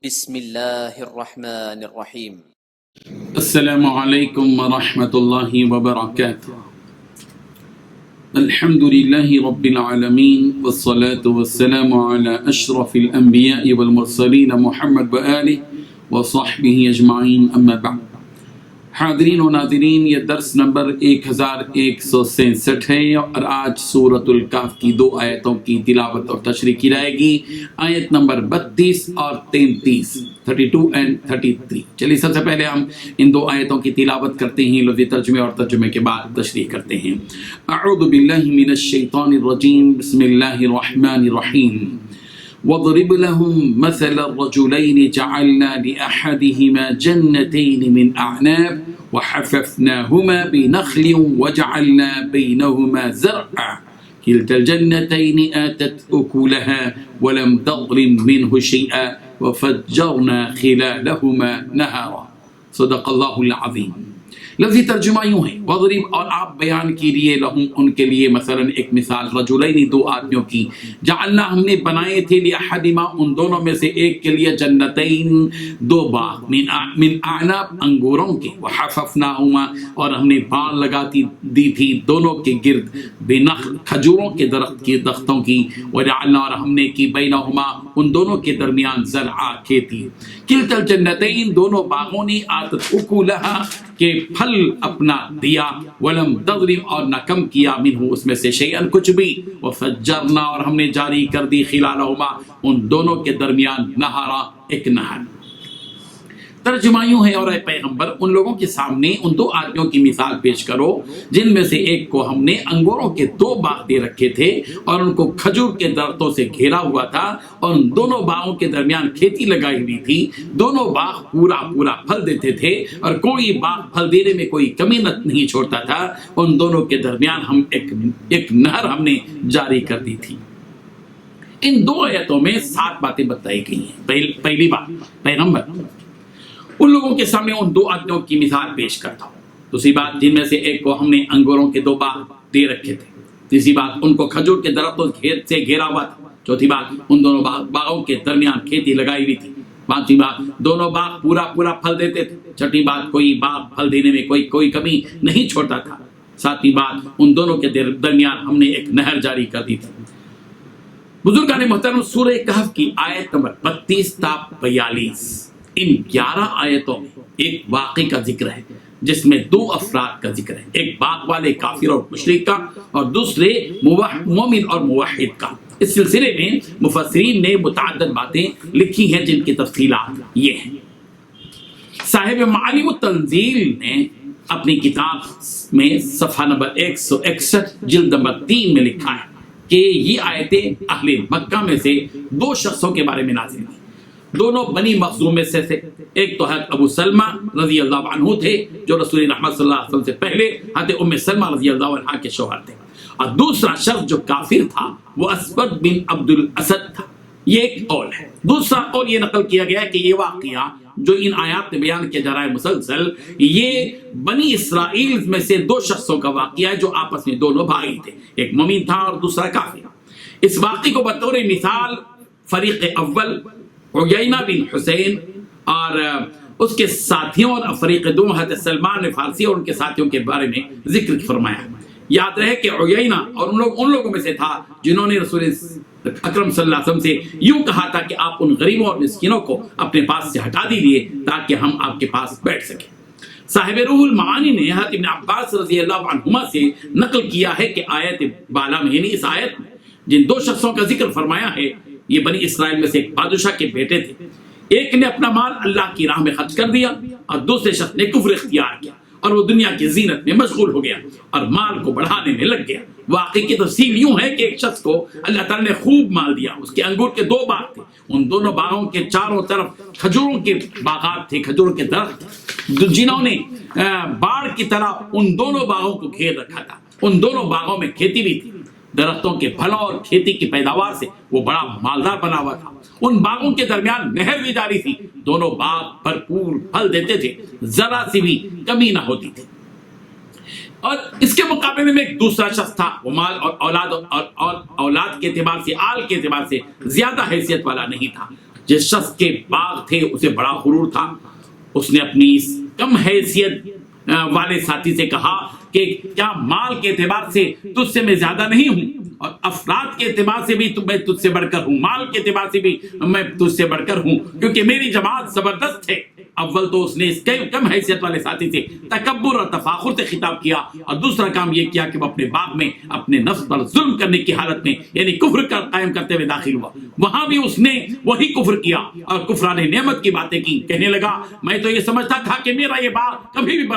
بسم اللہ الرحمن الرحیم۔ السلام علیکم ورحمۃ اللہ وبرکاتہ۔ الحمد للہ رب العالمین والصلاة والسلام علی اشرف الانبیاء والمرسلین محمد وآلہ وصحبہ اجمعین، اما بعد۔ حاضرین و ناظرین، یہ درس نمبر 1167 ہے اور آج سورۃ الکہف کی 2 آیتوں کی تلاوت اور تشریح کی جائے گی، آیت نمبر 32 اور 33، 32 اینڈ 33۔ چلیے سب سے پہلے ہم ان 2 آیتوں کی تلاوت کرتے ہیں، لفظی ترجمے اور ترجمے کے بعد تشریح کرتے ہیں۔ اعوذ باللہ من الشیطان الرجیم، بسم اللہ الرحمن الرحیم۔ وَاضْرِبْ لَهُمْ مَثَلَ الرَّجُلَيْنِ جَعَلْنَا لِأَحَدِهِمَا جَنَّتَيْنِ مِنْ أَعْنَابٍ وَحَفَفْنَاهُمَا بِنَخْلٍ وَجَعَلْنَا بَيْنَهُمَا زَرْعًا كِلْتَا الْجَنَّتَيْنِ آتَتْ أُكُلَهَا وَلَمْ تَظْلِمْ مِنْهُ شَيْئًا وَفَجَّرْنَا خِلَالَهُمَا نَهَرًا۔ صدق اللہ العظیم۔ لفظی ترجمہ یوں ہے، وَاضْرِبْ، اور آپ بیان کیجئے، لہم، ان کے لیے، مثلا ایک مثال، رجلین، 2 آدمیوں کی، جعلنا، ہم نے بنائے تھے، لأحدہما، ان دونوں میں سے ایک کے لیے، جنتین، 2 باغ، من اعناب، انگوروں کے، وحففناہما، اور ہم نے باڑ لگاتی دی تھی دونوں کے گرد، بنخل، کھجوروں کے درختوں کی، وجعلنا، اور ہم نے کی، بینہما، ان دونوں کے درمیان، زرعا، کھیتی، کلتا الجنتین، دونوں باغوں نے، آتت اکولہا، کہ پھل اپنا دیا، ولم تظلم، اور نہ کم کیا، منہ، اس میں سے، شیئن، کچھ بھی، وفجرنا، اور ہم نے جاری کر دی، خلالہما، ان دونوں کے درمیان، نہرا، ایک نہر۔ ترجمہ یوں ہے، اور اے پیغمبر، ان لوگوں کے سامنے ان 2 آدمیوں کی مثال پیش کرو، جن میں سے ایک کو ہم نے انگوروں کے 2 باغ دے رکھے تھے اور ان کو کھجور کے درختوں سے گھیرا ہوا تھا، اور ان دونوں باغوں کے درمیان کھیتی لگائی ہوئی تھی، دونوں باغ پورا پھل دیتے تھے اور کوئی باغ پھل دینے میں کوئی کمی نہیں چھوڑتا تھا، ان دونوں کے درمیان ہم ایک نہر ہم نے جاری کر دی تھی۔ ان 2 آیتوں میں 7 باتیں بتائی گئی ہیں۔ پہلی بات، پیغمبر ان لوگوں کے سامنے ان 2 آدمیوں کی مثال پیش کرتا ہوں۔ دوسری بات، جن میں سے ایک کو ہم نے انگوروں کے 2 باغ دے رکھے تھے۔ تیسری بات، ان کو کھجور کے درختوں سے گھیرا ہوا تھا۔ چوتھی بات، ان دونوں باغوں کے درمیان کھیتی لگائی ہوئی تھی۔ پانچویں بات، دونوں باغ پورا پھل دیتے تھے۔ چھٹی بات، کوئی باغ پھل دینے میں کوئی کمی نہیں چھوڑتا تھا۔ ساتویں بات، ان دونوں کے درمیان ہم نے ایک نہر جاری کر دی تھی۔ بزرگان محترم، سورہ کہف کی آیت نمبر 32 تا 42، ان 11 آیتوں میں ایک واقعے کا ذکر ہے جس میں 2 افراد کا ذکر ہے، ایک باغ والے کافر اور مشرک کا، اور دوسرے مومن اور موحد کا۔ اس سلسلے میں مفسرین نے متعدد باتیں لکھی ہیں، جن کی تفصیلات یہ ہیں۔ صاحب معالم التنزیل نے اپنی کتاب میں صفحہ نمبر 161 جلد نمبر 3 میں لکھا ہے کہ یہ آیتیں اہل مکہ میں سے 2 شخصوں کے بارے میں نازل ہیں، دونوں بنی مخزوم میں سے تھے۔ ایک تو حضرت ابو سلمہ رضی اللہ عنہ تھے، جو رسول رحمت صلی اللہ علیہ وسلم سے پہلے حضرت ام سلمہ رضی اللہ عنہ کے شوہر تھے، اور دوسرا شخص جو کافر تھا وہ اسود بن عبد الاسد تھا۔ یہ ایک قول ہے۔ دوسرا قول یہ نقل کیا گیا ہے کہ یہ واقعہ جو ان آیات میں بیان کیا جا رہا ہے مسلسل، یہ بنی اسرائیل میں سے 2 شخصوں کا واقعہ ہے جو آپس میں دونوں بھائی تھے، ایک مومن تھا اور دوسرا کافر۔ اس واقعے کو بطور مثال فریق اول عیینہ بن حسین اور اس کے ساتھیوں، اور فریق دوم حضرت سلمان فارسی اور ان کے ساتھیوں کے بارے میں ذکر فرمایا۔ یاد رہے کہ عیینہ اور ان لوگوں میں سے تھا جنہوں نے رسول اکرم صلی اللہ علیہ وسلم سے یوں کہا تھا کہ آپ ان غریبوں اور مسکینوں کو اپنے پاس سے ہٹا دیجیے تاکہ ہم آپ کے پاس بیٹھ سکیں۔ صاحب روح المعانی نے حضرت ابن عباس رضی اللہ عنہما سے نقل کیا ہے کہ آیت بالا میں، یعنی اس آیت میں جن 2 شخصوں کا ذکر فرمایا ہے، یہ بنی اسرائیل میں سے ایک بادشاہ کے بیٹے تھے۔ ایک نے اپنا مال اللہ کی راہ میں خرچ کر دیا اور دوسرے شخص نے کفر اختیار کیا اور وہ دنیا کی زینت میں مشغول ہو گیا اور مال کو بڑھانے میں لگ گیا۔ واقعے کی تفصیل یوں ہے کہ ایک شخص کو اللہ تعالیٰ نے خوب مال دیا، اس کے انگور کے 2 باغ تھے، ان دونوں باغوں کے چاروں طرف کھجوروں کے باغات تھے، کھجوروں کے درخت، جنہوں نے باڑ کی طرح ان دونوں باغوں کو گھیر رکھا تھا۔ ان دونوں باغوں میں کھیتی بھی تھی، درختوں کے پھلوں اور کھیتی کی پیداوار سے وہ بڑا مالدار بنا ہوا تھا۔ ان باغوں کے درمیان نہر بھی جاری تھی، دونوں باغ بھرپور پھل دیتے تھے، ذرا سی بھی کمی نہ ہوتی تھی۔ اور اس کے مقابلے میں ایک دوسرا شخص تھا، وہ مال اور اولاد کے اعتبار سے، آل کے اعتبار سے زیادہ حیثیت والا نہیں تھا، جس شخص کے باغ تھے اسے بڑا غرور تھا، اس نے اپنی اس کم حیثیت والے ساتھی سے کہا کہ کیا مال کے اعتبار سے تجھ سے میں زیادہ نہیں ہوں، اور افراد کے اعتبار سے بھی میں تجھ سے بڑھ کر ہوں، مال کے اعتبار سے بھی میں تجھ سے بڑھ کر ہوں، کیونکہ میری جماعت زبردست ہے۔ اول تو اس نے اس کم حیثیت والے ساتھی سے تکبر اور تفاخر سے خطاب کیا، اور دوسرا کام یہ کیا کہ وہ اپنے باغ میں اپنے نفس پر ظلم کرنے کی حالت میں یعنی کفر کا قائم کرتے ہوئے داخل ہوا۔ وہاں بھی اس نے وہی کفر کیا اور کفران نعمت کی باتیں کی، کہنے لگا میں تو یہ سمجھتا تھا کہ میرا یہ باغ کبھی بھی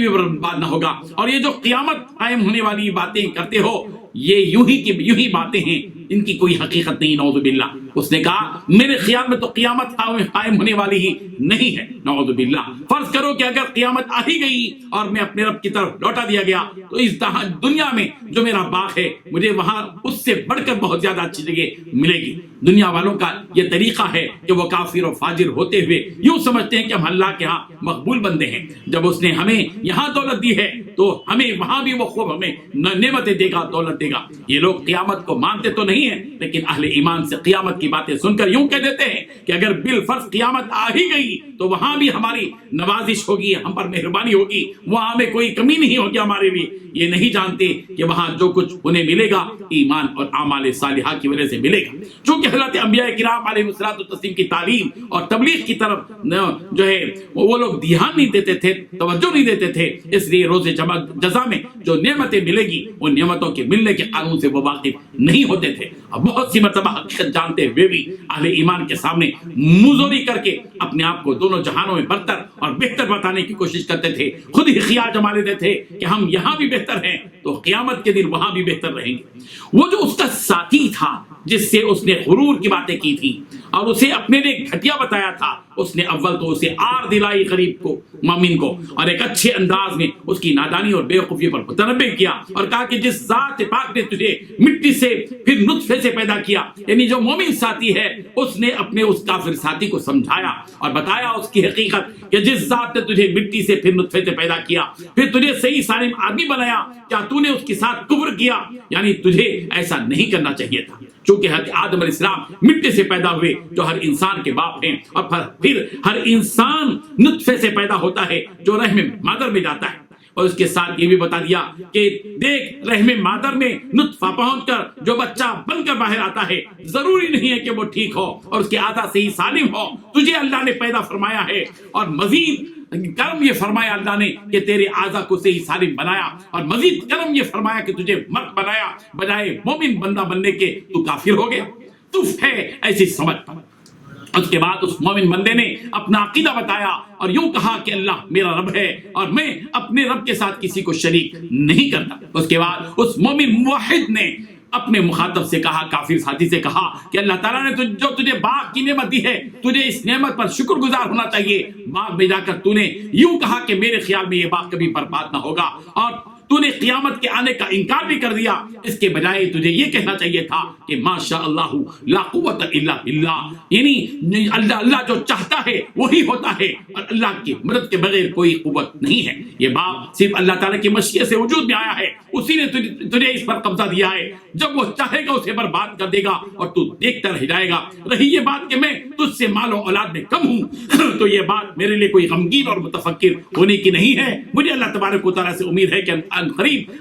برباد نہ ہوگا، اور یہ جو قیامت قائم ہونے والی باتیں کرتے ہو یہ یوں ہی باتیں ہیں، ان کی کوئی حقیقت نہیں، نعوذ باللہ۔ اس نے کہا میرے خیال میں تو قیامت قائم ہونے والی ہی نہیں ہے، نعوذ باللہ۔ فرض کرو کہ اگر قیامت آ ہی گئی اور میں اپنے رب کی طرف لوٹا دیا گیا تو اس دنیا میں جو میرا باغ ہے مجھے وہاں اس سے بڑھ کر بہت زیادہ اچھی جگہ ملے گی۔ دنیا والوں کا یہ طریقہ ہے کہ وہ کافر و فاجر ہوتے ہوئے یوں سمجھتے ہیں کہ ہم اللہ کے ہاں مقبول بندے ہیں، جب اس نے ہمیں یہاں دولت دی ہے تو ہمیں وہاں بھی وہ خوب ہمیں نعمتیں دے گا، دولت دے گا۔ یہ لوگ قیامت کو مانتے تو نہیں ہیں، لیکن اہل ایمان سے قیامت کی باتیں سن کر یوں کہہ دیتے ہیں کہ اگر بالفرض قیامت آ ہی گئی تو وہاں بھی ہماری نوازش ہوگی، ہم پر مہربانی ہوگی، وہاں ہمیں کوئی کمی نہیں ہوگی ہمارے لیے۔ یہ نہیں جانتے کہ وہاں جو کچھ انہیں ملے گا ایمان اور اعمال صالحہ کی وجہ سے ملے گا۔ چونکہ حضرت انبیاء کرام علیہ الصلوۃ والتسلیم کی تعلیم اور تبلیغ کی طرف جو ہے وہ لوگ دھیان نہیں دیتے تھے، توجہ نہیں دیتے تھے، اس لیے روز جزا میں جو نعمتیں ملے گی ان نعمتوں کے ملنے کے قانون سے وہ واقف نہیں ہوتے تھے، اور بہت سی مرتبہ حقیقت جانتے ہوئے بھی اہل ایمان کے سامنے مزوری کر کے اپنے آپ کو دونوں جہانوں میں برتر اور بہتر بتانے کی کوشش کرتے تھے، خود ہی خیال جما لیتے تھے کہ ہم یہاں بھی بہتر ہیں تو قیامت کے دن وہاں بھی بہتر رہیں گے۔ وہ جو اس کا ساتھی تھا جس سے اس نے غرور کی باتیں کی تھی اور اسے اپنے لیے گھٹیا بتایا تھا، اس نے اول تو اسے آر دلائی غریب کو، مومن کو، اور ایک اچھے انداز میں اس کی نادانی اور بے وقوفی پر متنبہ کیا اور کہا کہ جس ذات پاک نے تجھے مٹی سے پھر نطفے سے پیدا کیا، یعنی جو مومن ساتھی ہے اس نے اپنے اس کافر ساتھی کو سمجھایا اور بتایا اس کی حقیقت کہ جس ذات نے تجھے مٹی سے پھر نطفے سے پیدا کیا، پھر تجھے صحیح سالم آدمی بنایا، کیا تو نے اس کے ساتھ کفر کیا؟ یعنی تجھے ایسا نہیں کرنا چاہیے تھا، چونکہ آدم علیہ السلام مٹی سے پیدا ہوئے جو ہر انسان کے باپ ہیں، اور پھر ہر انسان نطفے سے پیدا ہوتا ہے جو رحم مادر میں جاتا ہے، اور اس کے ساتھ یہ بھی بتا دیا کہ دیکھ رحم مادر میں نطفہ پہنچ کر جو بچہ بن کر باہر آتا ہے ضروری نہیں ہے کہ وہ ٹھیک ہو اور اس کے آدھا سے ہی سالم ہو، تجھے اللہ نے پیدا فرمایا ہے اور مزید کرم یہ فرمایا اللہ نے کہ تیرے اعضاء کو صحیح سالم بنایا، اور مزید کرم یہ فرمایا کہ تجھے مرد بنایا، بجائے مومن بندہ بننے کے تو کافر ہو گیا، تو ہے ایسی سمجھ۔ اس کے بعد اس مومن بندے نے اپنا عقیدہ بتایا اور یوں کہا کہ اللہ میرا رب ہے اور میں اپنے رب کے ساتھ کسی کو شریک نہیں کرتا۔ اس کے بعد اس مومن موحد نے اپنے مخاطب سے کہا، کافر ساتھی سے کہا کہ اللہ تعالیٰ نے جو تجھے باغ کی نعمت دی ہے تجھے اس نعمت پر شکر گزار ہونا چاہیے۔ باغ میں جا کر تو نے یوں کہا کہ میرے خیال میں یہ باغ کبھی برباد نہ ہوگا، اور تو نے قیامت کے آنے کا انکار بھی کر دیا، اس کے بجائے تجھے یہ کہنا چاہیے تھا کہ ماشاء اللہ لا قوت الا باللہ، یعنی اللہ جو چاہتا ہے وہی ہوتا ہے اور اللہ کی مدد کے بغیر کوئی قوت نہیں ہے۔ یہ باغ صرف اللہ تعالیٰ کی مشیت سے وجود میں آیا ہے، اسی نے تجھے اس پر قبضہ دیا ہے، جب وہ چاہے گا اسے برباد کر دے گا اور تو دیکھتا رہ جائے گا۔ رہی یہ بات کہ میں تجھ سے مال و اولاد میں کم ہوں تو یہ بات میرے لیے کوئی غمگین اور متفکر ہونے کی نہیں ہے، مجھے اللہ تبارک و تعالیٰ سے امید ہے کہ قریب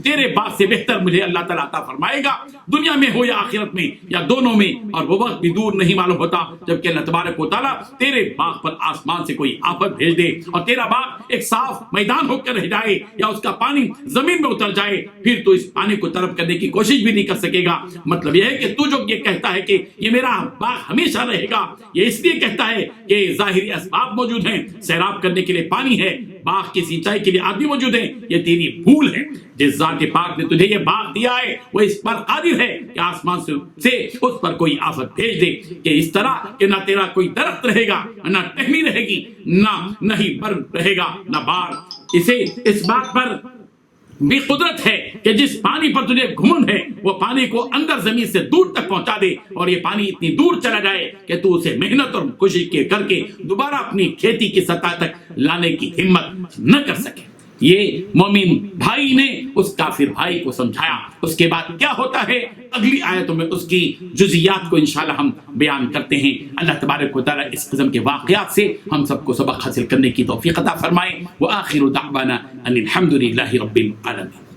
تیرے باغ سے بہتر مجھے اللہ تعالیٰ عطا فرمائے گا، دنیا میں ہو یا آخرت میں یا دونوں میں، اور وہ وقت بھی دور نہیں معلوم ہوتا جبکہ اللہ تبارک و تعالیٰ تیرے باغ پر آسمان سے کوئی آفت بھیج دے اور تیرا باغ ایک صاف میدان ہو کر رہ جائے یا اس کا پانی زمین میں اتر جائے، پھر تو اس پانی کو طلب کرنے کی کوشش بھی نہیں کر سکے گا۔ مطلب یہ ہے کہ تو جو یہ کہتا ہے کہ یہ میرا باغ ہمیشہ رہے گا، یہ اس لیے کہتا ہے کہ ظاہری اسباب موجود ہیں، سیراب کرنے کے لیے پانی ہے، باغ کی سینچائی کے لیے آدمی موجود ہیں، یہ تیری بھول ہے۔ جس ذات پاک نے تجھے یہ باغ دیا ہے وہ اس پر قادر ہے کہ آسمان سے اس پر کوئی آفت بھیج دے کہ اس طرح کہ نہ تیرا کوئی درخت رہے گا، نہ ٹہنی رہے گی، نہ ہی بر رہے گا، نہ بار۔ اسے اس بات پر بھی قدرت ہے کہ جس پانی پر تجھے گھمنڈ ہے وہ پانی کو اندر زمین سے دور تک پہنچا دے، اور یہ پانی اتنی دور چلا جائے کہ تو اسے محنت اور کوشش کر کے دوبارہ اپنی کھیتی کی سطح تک لانے کی ہمت نہ کر سکے۔ یہ مومن بھائی نے اس کافر بھائی کو سمجھایا. اس کے بعد کیا ہوتا ہے اگلی آیتوں میں اس کی جزیات کو انشاءاللہ ہم بیان کرتے ہیں. اللہ تبارک و تعالیٰ اس قسم کے واقعات سے ہم سب کو سبق حاصل کرنے کی توفیق عطا فرمائے. وآخر دعوانا ان الحمد للہ رب العالمین.